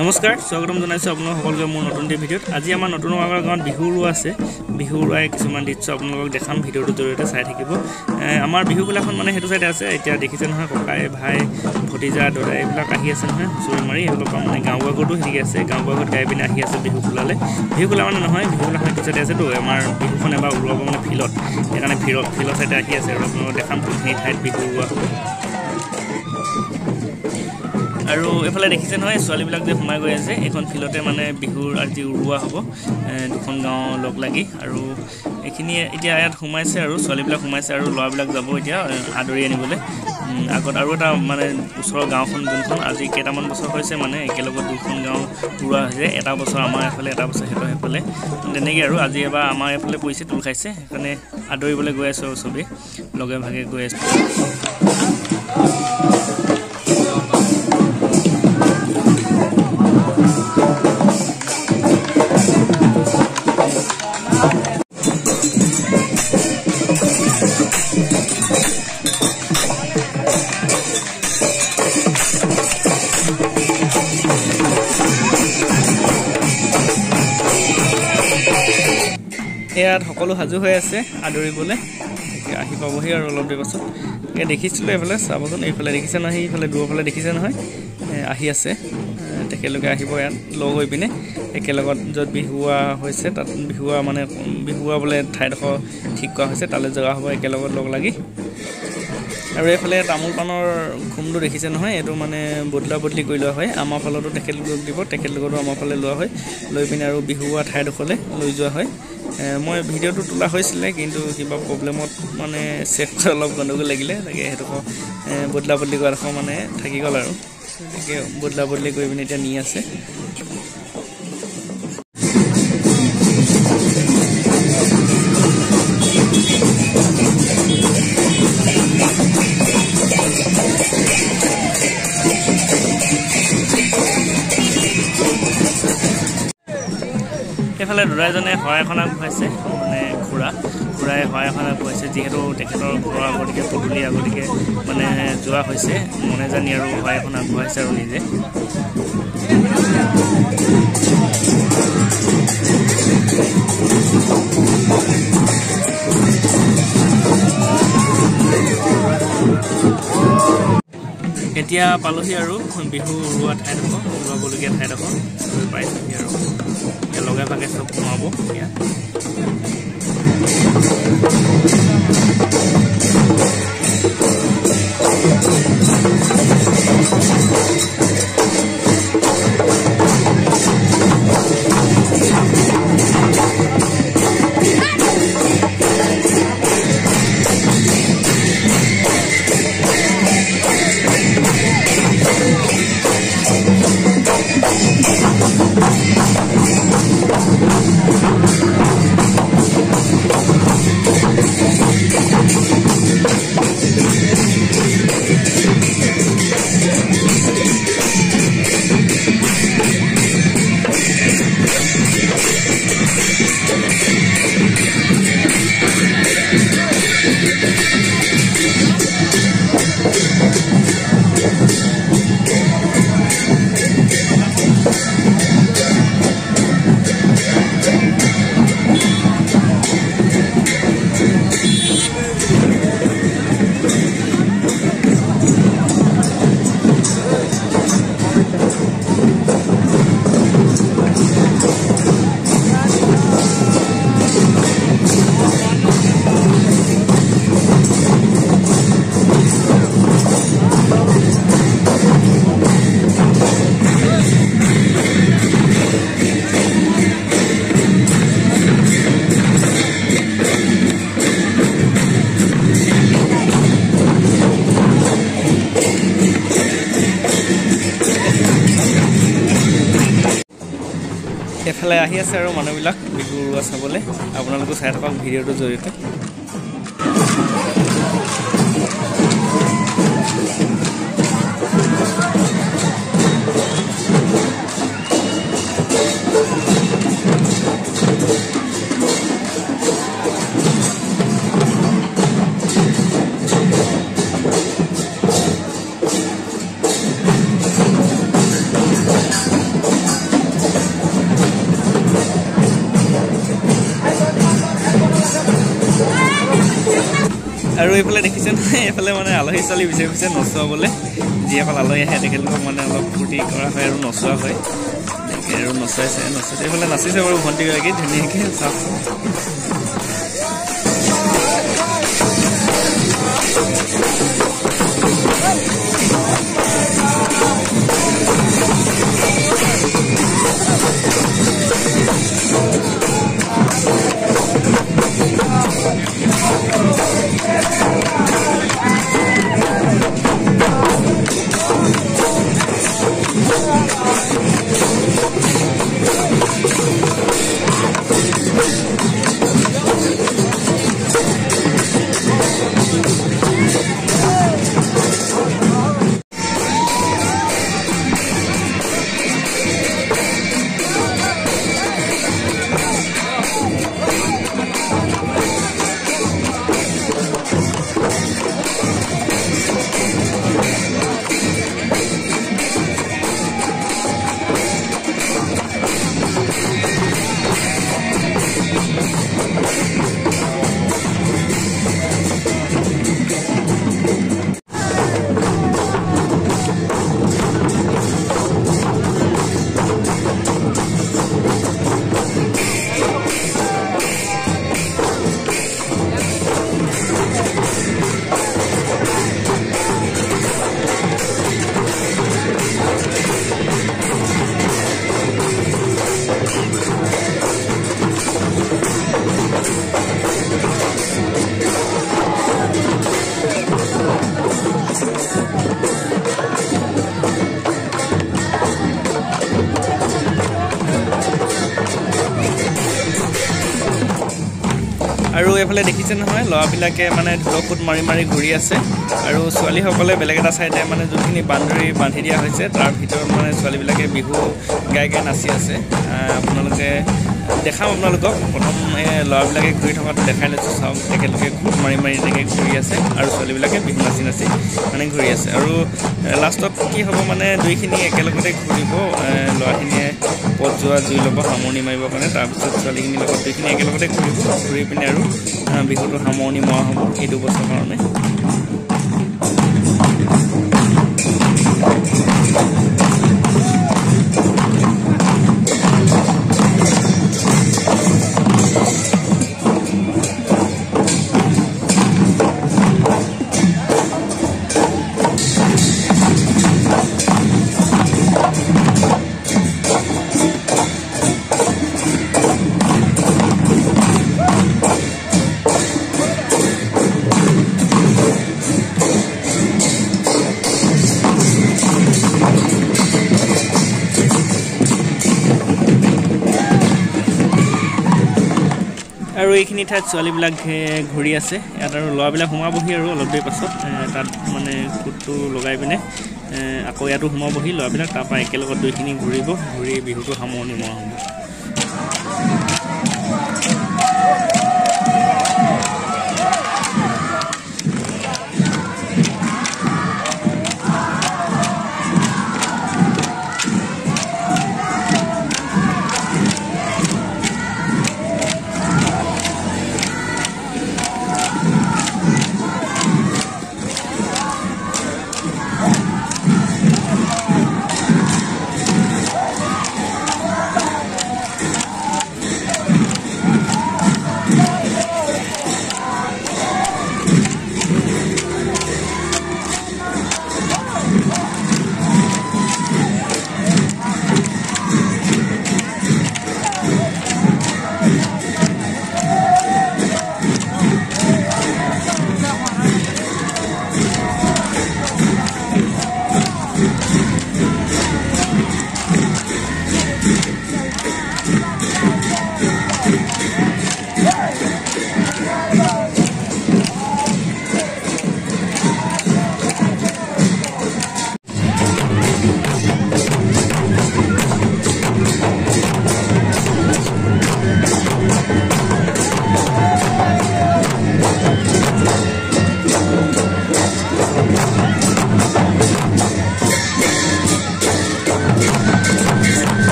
নমস্কাৰ স্বাগতম জনাইছো আপোনালোক সকলোকে মোৰ নতুন ভিডিঅ'ত। আজি আমাৰ নতুন গাঁৱত বিহু উৰুৱা আছে। বিহু উৰুৱাই কিছুমান দৃশ্য আপোনালোকক দেখাম, ভিডিঅ'টোৰ জৰিয়তে চাই থাকিব। আমাৰ বিহুবিলাখন মানে সেইটো চাইডে আছে। এতিয়া দেখিছে নহয়, ককাই ভাই ভতিজা দদা এইবিলাক আহি আছে নহয়, হুঁচৰি মাৰি এইবিলাক মানে গাঁওবাগতো হেৰি আছে, গাঁওবাগত গাই পিনে আহি আছে বিহু খোলালে। বিহু খোলা মানে নহয়, বিহুবিলাক সেইটো চাইডে আছেতো। আমাৰ বিহুখন এবাৰ উৰুৱাব মানে ফিল্ডত, সেইকাৰণে ফিল্ডৰ চাইডে আহি আছে আৰু আপোনালোকক দেখাম সেই ঠাইত বিহু উৰুৱা হ'ব। আৰু এইফালে দেখিছে নহয়, ছোৱালীবিলাক যে সোমাই গৈ আছে, এইখন ফিল্ডতে মানে বিহুৰ আজি উৰুৱা হ'ব দুখন গাঁও লগ লাগি। আৰু এইখিনিয়ে এতিয়া ইয়াত সোমাইছে আৰু ছোৱালীবিলাক সোমাইছে আৰু ল'ৰাবিলাক যাব এতিয়া আদৰি আনিবলৈ। আগত আৰু এটা মানে ওচৰৰ গাঁওখন যোনখন আজি কেইটামান বছৰ হৈছে মানে একেলগত দুখন গাঁও উৰুৱা হৈছে। এটা বছৰ আমাৰ এইফালে, এটা বছৰ সিহঁতৰ সেইফালে, তেনেকৈ আৰু আজি এবাৰ আমাৰ এইফালে পৰিছে, তোল খাইছে, সেইকাৰণে আদৰিবলৈ গৈ আছোঁ আৰু চবেই লগে ভাগে গৈ আছোঁ। ইয়াত সকলো সাজু হৈ আছে আদৰিবলৈ, আহি পাবহি আৰু অলপ দেৰি পাছত। দেখিছিলোঁ এইফালে চাবচোন, এইফালে দেখিছে নহয়, এইফালে দূৰফালে দেখিছে নহয়, আহি আছে। তেখেতলোকে আহিব ইয়াত লগ হৈ পিনে একেলগত য'ত বিহুৱা হৈছে, তাত বিহুৱা মানে বিহুৱা বোলে ঠাইডোখৰ ঠিক কৰা হৈছে, তালৈ যোৱা হ'ব একেলগত লগ লাগি। আৰু এইফালে তামোল পাণৰ ঘুমটো দেখিছে নহয়, এইটো মানে বদলা বদলি কৰি লোৱা হয়। আমাৰ ফালতো তেখেতলোকক দিব, তেখেতলোকতো আমাৰ ফালে লোৱা হয়, লৈ পিনে আৰু বিহুৱা ঠাইডোখৰলৈ লৈ যোৱা হয়। মই ভিডিঅ'টো তোলা হৈছিলে, কিন্তু কিবা প্ৰব্লেমত মানে চেফটো অলপ গণ্ডগোল লাগিলে, তাকে সেইডোখৰ বদলা বদলি কৰাডোখৰ মানে থাকি গ'ল আৰু তাকে বদলা বদলি কৰি পিনে এতিয়া নি আছে। এইফালে দদাইজনে শৰাই এখন আগবঢ়াইছে, মানে খুৰাই শৰাই এখন আগবঢ়াইছে, যিহেতু তেখেতৰ ঘৰৰ আগতিকে পদূলি আগতিকে মানে যোৱা হৈছে, মনে জানি আৰু শৰাই এখন আগবঢ়াইছে আৰু নিজে। এতিয়া পালোহি আৰু বিহু উৰুৱা ঠাইডোখৰ, উৰুৱাবলগীয়া ঠাইডোখৰ পাইছোহি আৰু লগে ভাগে চব সোমাব এতিয়া। এফালে আহি আছে আৰু মানুহবিলাক বিহু উৰুৱা চাবলৈ, আপোনালোকে চাই থাকক ভিডিঅ'টোৰ জৰিয়তে। এইফালে দেখিছে নহয় এইফালে মানে আলহী ছোৱালী বিচাৰি ফুৰিছে নচুৱাবলৈ যিসকল আলহী আহে তেখেতলোকক মানে অলপ ফূৰ্তি কৰা হয় আৰু নচুৱা হয় আৰু নচুৱাইছে এইফালে নাচিছে বাৰু ভণ্টিগৰাকী ধুনীয়াকৈ চাওক আৰু এইফালে দেখিছে নহয় ল'ৰাবিলাকে মানে ঢোলকুট মাৰি মাৰি ঘূৰি আছে আৰু ছোৱালীসকলে বেলেগ এটা চাইডে মানে যোনখিনি বাউণ্ডেৰী বান্ধি দিয়া হৈছে তাৰ ভিতৰত মানে ছোৱালীবিলাকে বিহু গাই গাই নাচি আছে আপোনালোকে দেখাম আপোনালোকক প্ৰথম ল'ৰাবিলাকে ঘূৰি থকাটো দেখাই লৈছোঁ চাওক তেখেতলোকে খুট মাৰি মাৰি তেনেকৈ ঘূৰি আছে আৰু ছোৱালীবিলাকে বিহু নাচি নাচি মানে ঘূৰি আছে আৰু লাষ্টত কি হ'ব মানে দুইখিনি একেলগতে ঘূৰিব ল'ৰাখিনিয়ে পথ যোৱা জুই ল'ব সামৰণি মাৰিবৰ কাৰণে তাৰপিছত ছোৱালীখিনিৰ লগত দুইখিনি একেলগতে ঘূৰিব ঘূৰি পিনে আৰু বিহুটো সামৰণি মৰা হ'ব এই দুবছৰৰ কাৰণে আৰু এইখিনি ঠাইত ছোৱালীবিলাক ঘূৰি আছে ইয়াত আৰু ল'ৰাবিলাক সোমাবহি আৰু অলপ দেৰি পাছত তাত মানে ফুটটো লগাই পিনে আকৌ ইয়াতো সোমাবহি ল'ৰাবিলাক তাৰপৰা একেলগত দুইখিনি ঘূৰিব ঘূৰি বিহুটো সামৰণি মৰা হ'ব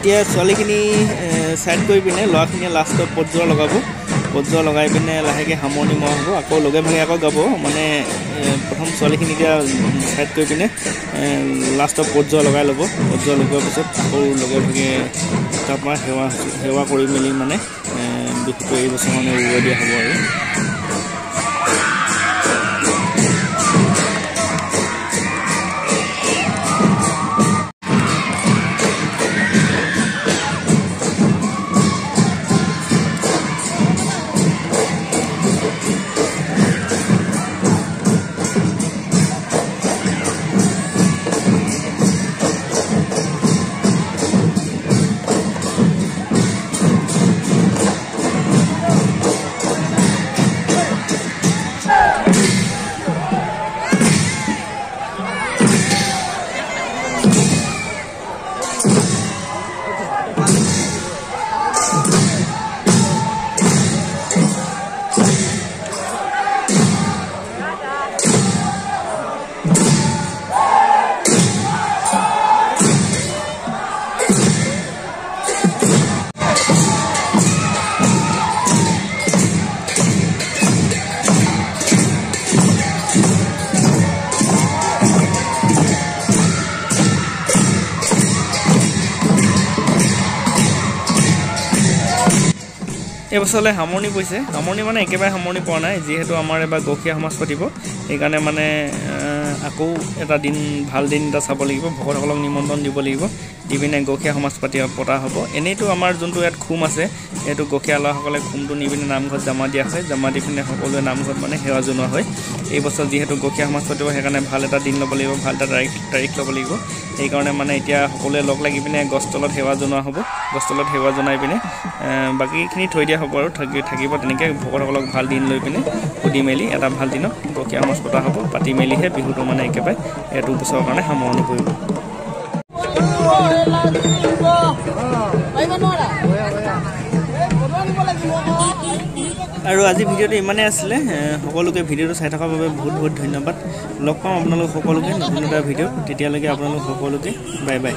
এতিয়া ছোৱালীখিনি ছাইড কৰি পিনে ল'ৰাখিনিয়ে লাষ্টত পদযোৰা লগাব পদযোৰা লগাই পিনে লাহেকৈ সামৰণি মৰা হ'ব আকৌ লগে ভাগে আকৌ গাব মানে প্ৰথম ছোৱালীখিনি এতিয়া ছাইড কৰি পিনে লাষ্টত পদযোৰা লগাই ল'ব পদযোৰা লগোৱাৰ পিছত আকৌ লগে ভাগে তাৰপৰা সেৱা কৰি মেলি মানে বিহুটো এই বছৰ মানে উৰুৱাই দিয়া হ'ব আৰু এবছৰলৈ সামৰণি পৰিছে সামৰণি মানে একেবাৰে সামৰণি পৰা নাই যিহেতু আমাৰ এবাৰ গখীয়া সমাজ পাতিব সেইকাৰণে মানে আকৌ এটা দিন ভাল দিন এটা চাব লাগিব ভকতসকলক নিমন্ত্ৰণ দিব লাগিব দি পিনে গখীয়া সমাজ পতা হ'ব এনেইতো আমাৰ যোনটো ইয়াত খুম আছে এইটো গখীয়া ল'ৰাসকলে খুমটো নি পিনে নামঘৰত জমা দিয়া হয় জমা দি পিনে সকলোৱে নামঘৰত মানে সেৱা জনোৱা হয় এই বছৰ যিহেতু গখীয়া সমাজ পাতিব সেইকাৰণে ভাল এটা দিন ল'ব লাগিব ভাল এটা তাৰিখ ল'ব লাগিব সেইকাৰণে মানে এতিয়া সকলোৱে লগ লাগি পিনে গছ তলত সেৱা জনোৱা হ'ব গছ তলত সেৱা জনাই পিনে বাকীখিনি থৈ দিয়া হ'ব আৰু থাকিব তেনেকৈ ভকতসকলক ভাল দিন লৈ পিনে সুধি মেলি এটা ভাল দিনত গখীয়া সমাজ পতা হ'ব পাতি মেলিহে বিহুটো মানে একেবাৰে এইটো বছৰৰ কাৰণে সামৰণি পৰিব আৰু আজি ভিডিঅ'টো ইমানেই আছিলে সকলোকে ভিডিঅ'টো চাই থকাৰ বাবে বহুত বহুত ধন্যবাদ লগ পাম আপোনালোক সকলোকে নতুন এটা ভিডিঅ' তেতিয়ালৈকে আপোনালোক সকলোকে বাই বাই